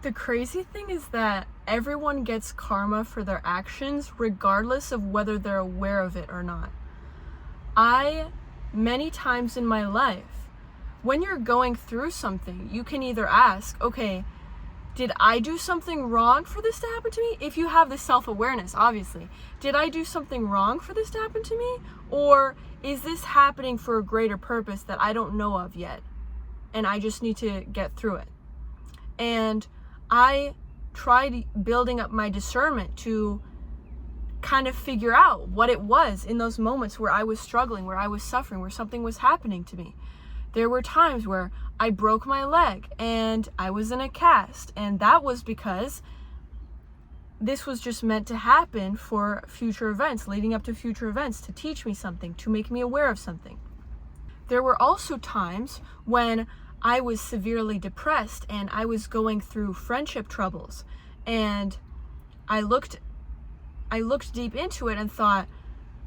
The crazy thing is that everyone gets karma for their actions regardless of whether they're aware of it or not. Many times in my life, when you're going through something, you can either ask, okay, did I do something wrong for this to happen to me? If you have this self-awareness, obviously. Did I do something wrong for this to happen to me? Or is this happening for a greater purpose that I don't know of yet? And I just need to get through it. And I tried building up my discernment to kind of figure out what it was in those moments where I was struggling, where I was suffering, where something was happening to me. There were times where I broke my leg and I was in a cast, and that was because this was just meant to happen for future events, leading up to future events, to teach me something, to make me aware of something. There were also times when I was severely depressed and I was going through friendship troubles, and I looked deep into it and thought,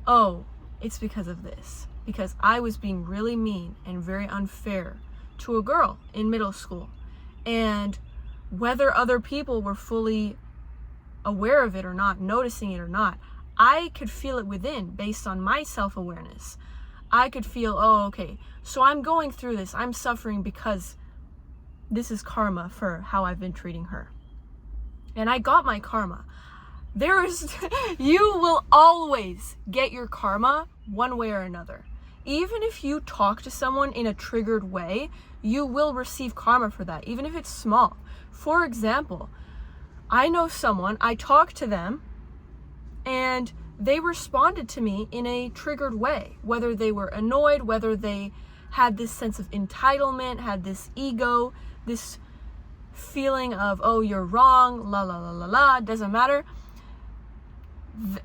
oh, it's because of this. Because I was being really mean and very unfair to a girl in middle school. And whether other people were fully aware of it or not, noticing it or not, I could feel it within based on my self-awareness. I could feel, oh, okay, so I'm going through this. I'm suffering because this is karma for how I've been treating her. And I got my karma. You will always get your karma one way or another. Even if you talk to someone in a triggered way, you will receive karma for that, even if it's small. For example, I know someone, I talked to them, and they responded to me in a triggered way, whether they were annoyed, whether they had this sense of entitlement, had this ego, this feeling of, oh, you're wrong, la la la la la, doesn't matter.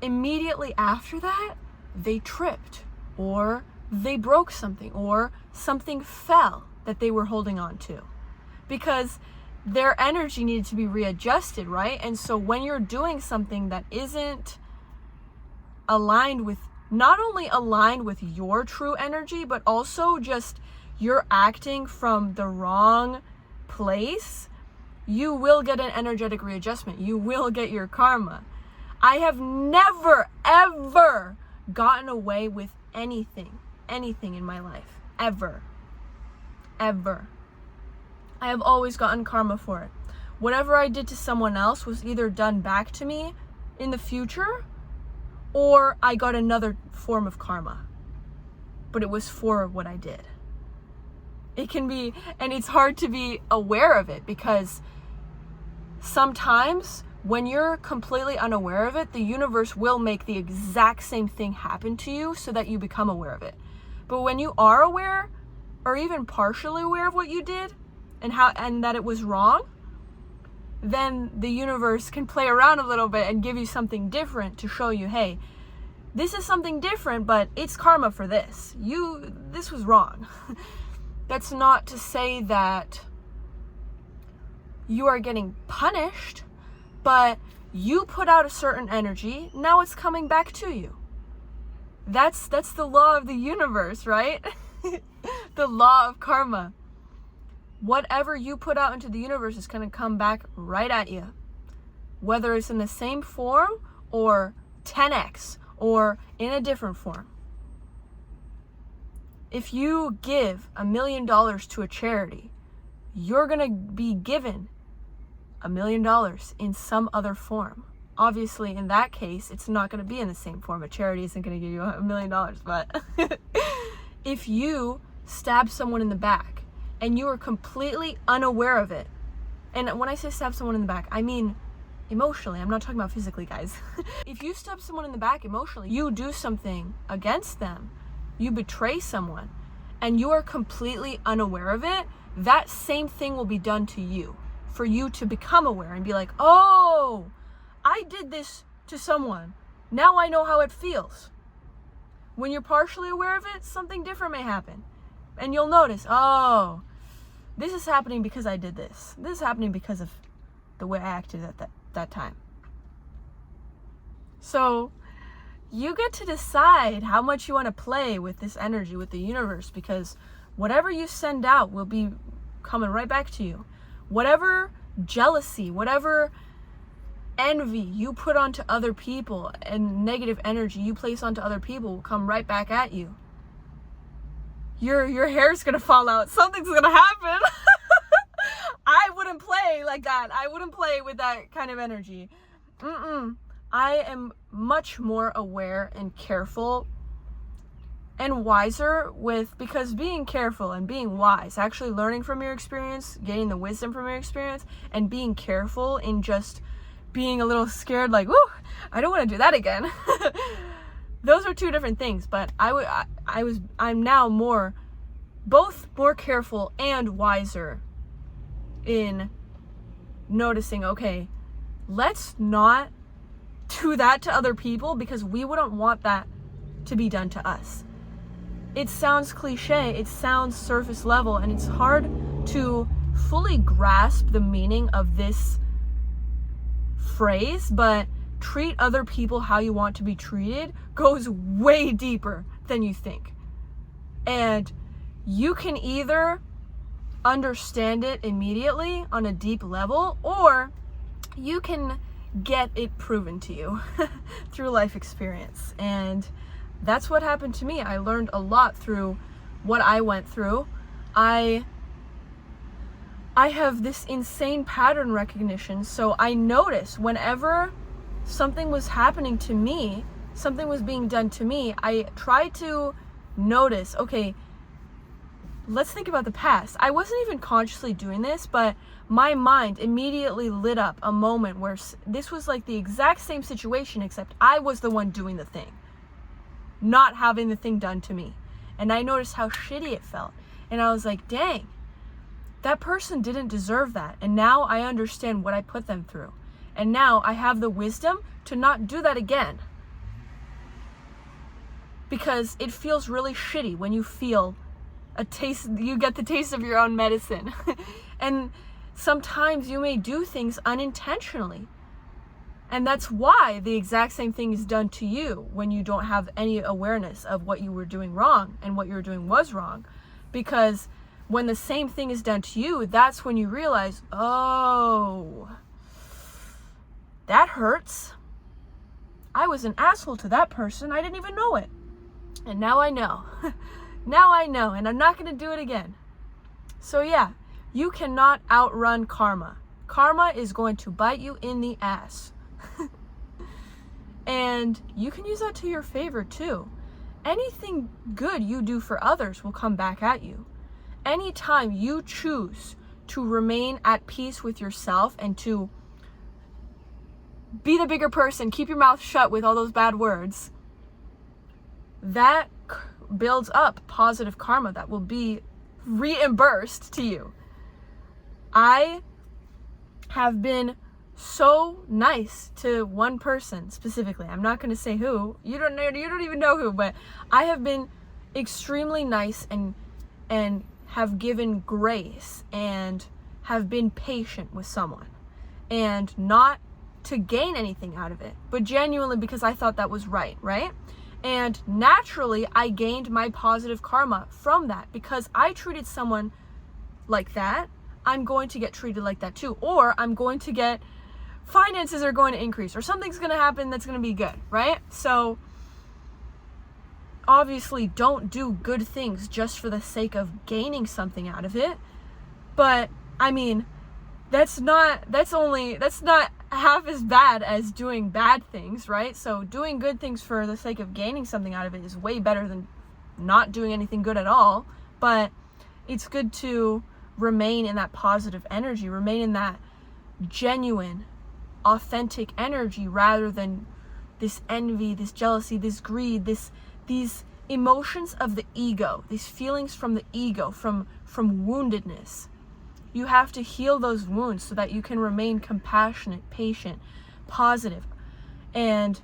Immediately after that, they tripped, or they broke something, or something fell that they were holding on to, because their energy needed to be readjusted, right? And so when you're doing something that isn't aligned with, not only aligned with your true energy, but also just you're acting from the wrong place, you will get an energetic readjustment. You will get your karma. I have never, ever gotten away with anything in my life. Ever. I have always gotten karma for it. Whatever I did to someone else was either done back to me in the future, or I got another form of karma. But it was for what I did. It can be, and it's hard to be aware of it, because sometimes when you're completely unaware of it, the universe will make the exact same thing happen to you so that you become aware of it. But when you are aware, or even partially aware of what you did and that it was wrong, then the universe can play around a little bit and give you something different to show you, hey, this is something different, but it's karma for this. This was wrong. That's not to say that you are getting punished, but you put out a certain energy, now it's coming back to you. That's the law of the universe, right? The law of karma. Whatever you put out into the universe is going to come back right at you. Whether it's in the same form or 10x or in a different form. If you give $1 million to a charity, you're going to be given $1 million in some other form. Obviously, in that case, it's not going to be in the same form. A charity isn't going to give you $1 million. But if you stab someone in the back and you are completely unaware of it, and when I say stab someone in the back, I mean emotionally. I'm not talking about physically, guys. If you stab someone in the back emotionally, you do something against them, you betray someone, and you are completely unaware of it, that same thing will be done to you. For you to become aware and be like, oh, I did this to someone. Now I know how it feels. When you're partially aware of it, something different may happen. And you'll notice, oh, this is happening because I did this. This is happening because of the way I acted at that time. So you get to decide how much you want to play with this energy, with the universe, because whatever you send out will be coming right back to you. Whatever jealousy, whatever envy you put onto other people and negative energy you place onto other people will come right back at you. Your hair's gonna fall out. Something's gonna happen. I wouldn't play like that. I wouldn't play with that kind of energy. I am much more aware and careful and wiser because being careful and being wise, actually learning from your experience, gaining the wisdom from your experience, and being careful in just being a little scared, like, woo, I don't want to do that again. Those are two different things, but I'm now both more careful and wiser in noticing, okay, let's not do that to other people because we wouldn't want that to be done to us. It sounds cliche, it sounds surface level, and it's hard to fully grasp the meaning of this phrase, but treat other people how you want to be treated goes way deeper than you think. And you can either understand it immediately on a deep level, or you can get it proven to you through life experience. And that's what happened to me. I learned a lot through what I went through. I have this insane pattern recognition, so I notice whenever something was happening to me, something was being done to me, I tried to notice, okay, let's think about the past. I wasn't even consciously doing this, but my mind immediately lit up a moment where this was like the exact same situation, except I was the one doing the thing, not having the thing done to me. And I noticed how shitty it felt. And I was like, dang, that person didn't deserve that. And now I understand what I put them through. And now I have the wisdom to not do that again. Because it feels really shitty when you feel you get the taste of your own medicine. And sometimes you may do things unintentionally. And that's why the exact same thing is done to you when you don't have any awareness of what you were doing wrong and what you were doing was wrong. Because when the same thing is done to you, that's when you realize, oh, that hurts. I was an asshole to that person. I didn't even know it. And now I know. Now I know, and I'm not going to do it again. So yeah, you cannot outrun karma. Karma is going to bite you in the ass. And you can use that to your favor too. Anything good you do for others will come back at you. Anytime you choose to remain at peace with yourself and to be the bigger person, keep your mouth shut with all those bad words, that builds up positive karma that will be reimbursed to you. I have been so nice to one person specifically. I'm not going to say who. You don't even know who, but I have been extremely nice and have given grace and have been patient with someone, and not to gain anything out of it, but genuinely because I thought that was right? And naturally, I gained my positive karma from that. Because I treated someone like that, I'm going to get treated like that too. Or I'm going to get, finances are going to increase, or something's going to happen that's going to be good, right? So obviously don't do good things just for the sake of gaining something out of it. But I mean, that's not half as bad as doing bad things, right? So doing good things for the sake of gaining something out of it is way better than not doing anything good at all. But it's good to remain in that positive energy, remain in that genuine, authentic energy, rather than this envy, this jealousy, this greed, these emotions of the ego, these feelings from the ego, from woundedness. You have to heal those wounds so that you can remain compassionate, patient, positive, and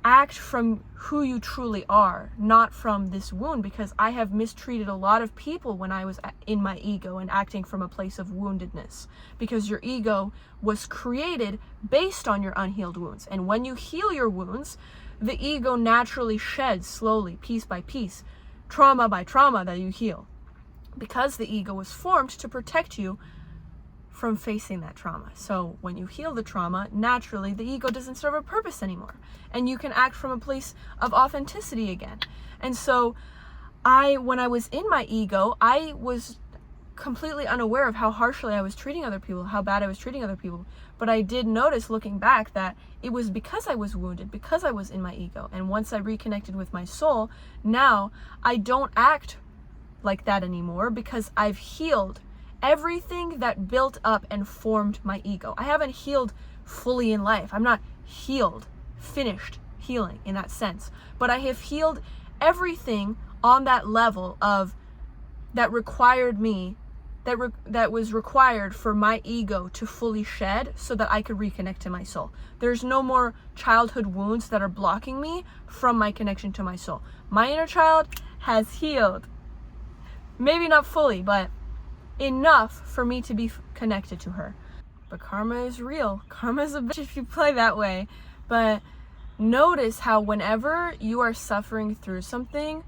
act from who you truly are, not from this wound. Because I have mistreated a lot of people when I was in my ego and acting from a place of woundedness, because your ego was created based on your unhealed wounds. And when you heal your wounds, the ego naturally sheds slowly, piece by piece, trauma by trauma that you heal. Because the ego was formed to protect you from facing that trauma. So when you heal the trauma, naturally the ego doesn't serve a purpose anymore, and you can act from a place of authenticity again. And so when I was in my ego, I was completely unaware of how harshly I was treating other people, how bad I was treating other people. But I did notice, looking back, that it was because I was wounded, because I was in my ego. And once I reconnected with my soul, now I don't act like that anymore, because I've healed everything that built up and formed my ego. I haven't healed fully in life. I'm not healed, finished healing in that sense. But I have healed everything on that level of that required me, that was required for my ego to fully shed so that I could reconnect to my soul. There's no more childhood wounds that are blocking me from my connection to my soul. My inner child has healed. Maybe not fully, but enough for me to be connected to her. But karma is real. Karma is a bitch if you play that way. But notice how whenever you are suffering through something,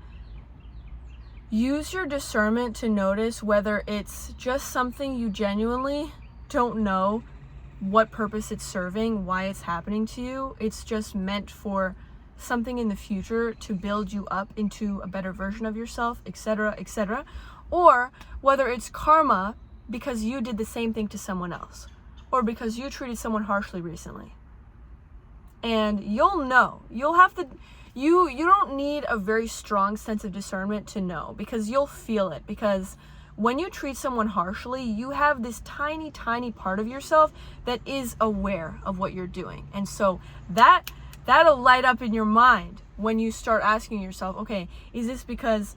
use your discernment to notice whether it's just something you genuinely don't know what purpose it's serving, why it's happening to you. It's just meant for something in the future to build you up into a better version of yourself, etc., etc. Or whether it's karma because you did the same thing to someone else, or because you treated someone harshly recently. And you'll know. You'll have to... You don't need a very strong sense of discernment to know, because you'll feel it. Because when you treat someone harshly, you have this tiny, tiny part of yourself that is aware of what you're doing. And so that'll light up in your mind when you start asking yourself, okay, is this because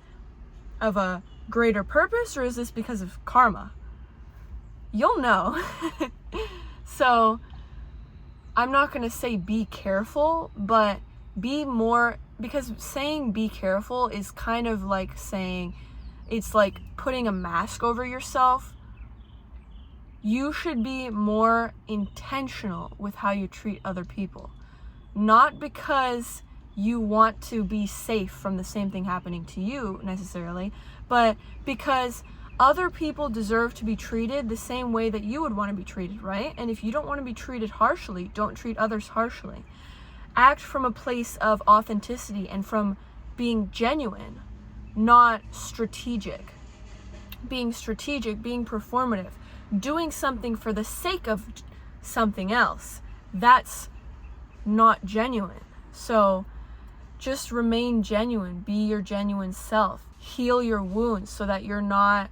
of a greater purpose, or is this because of karma? You'll know. So I'm not going to say be careful, but be more, because saying be careful is kind of like saying, it's like putting a mask over yourself. You should be more intentional with how you treat other people. Not because you want to be safe from the same thing happening to you necessarily, but because other people deserve to be treated the same way that you would want to be treated, right? And if you don't want to be treated harshly, don't treat others harshly. Act from a place of authenticity and from being genuine, not strategic. Being strategic, being performative, doing something for the sake of something else, that's not genuine. So just remain genuine, be your genuine self. Heal your wounds so that you're not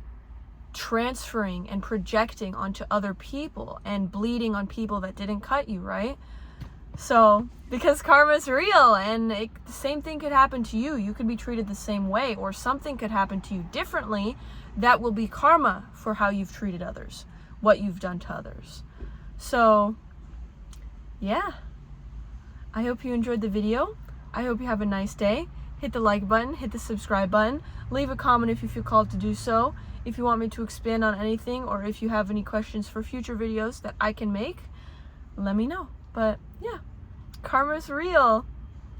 transferring and projecting onto other people and bleeding on people that didn't cut you, right? So, because karma is real, and the same thing could happen to you. You could be treated the same way, or something could happen to you differently that will be karma for how you've treated others, what you've done to others. So, yeah. I hope you enjoyed the video. I hope you have a nice day. Hit the like button, hit the subscribe button. Leave a comment if you feel called to do so. If you want me to expand on anything, or if you have any questions for future videos that I can make, let me know. But yeah, karma is real.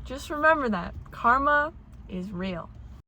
Just remember that. Karma is real.